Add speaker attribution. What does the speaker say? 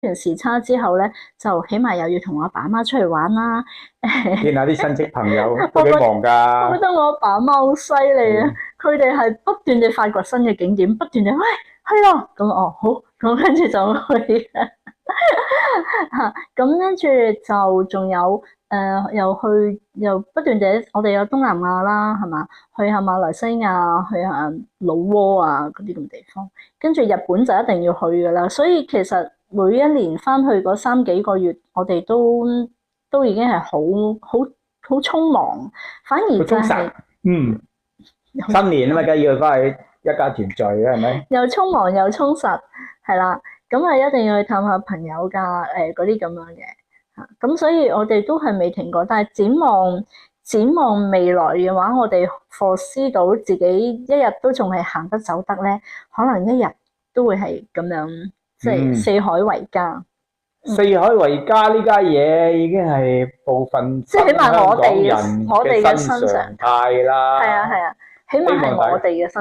Speaker 1: 完時差之後咧，就起碼又要同我阿爸阿媽出去玩啦。
Speaker 2: 見下啲親戚朋友都
Speaker 1: 我覺
Speaker 2: 幾忙
Speaker 1: 我覺
Speaker 2: 㗎。
Speaker 1: 得我阿爸阿媽好犀利啊！
Speaker 2: 嗯
Speaker 1: 佢哋係不斷地發掘新嘅景點，不斷地喂去咯，咁哦好，咁跟住就去嚇，咁跟住就仲有又不斷地，我哋有東南亞啦，係嘛？去下馬來西亞，去下老撾啊嗰啲咁地方，跟住日本就一定要去噶啦。所以其實每一年翻去嗰三幾個月，我哋都已經係好匆忙，反而就
Speaker 2: 好充實。
Speaker 1: 係、
Speaker 2: 嗯，新年啊嘛，梗係要翻去一家團聚啊，係咪？
Speaker 1: 又匆忙又充實，係啦，咁啊一定要去探下朋友㗎，嗰啲咁樣嘅嚇，咁所以我哋都係未停過，但係展望未來嘅話，我哋 foresee 到自己一日都仲係行得走得咧，可能一日都會係咁樣，即係四海為家。
Speaker 2: 四海為家呢家嘢已經係部分
Speaker 1: 即係起碼我哋
Speaker 2: 香港人
Speaker 1: 嘅
Speaker 2: 嘅新
Speaker 1: 身上，
Speaker 2: 常態啦。
Speaker 1: 係啊，起碼係我哋嘅身。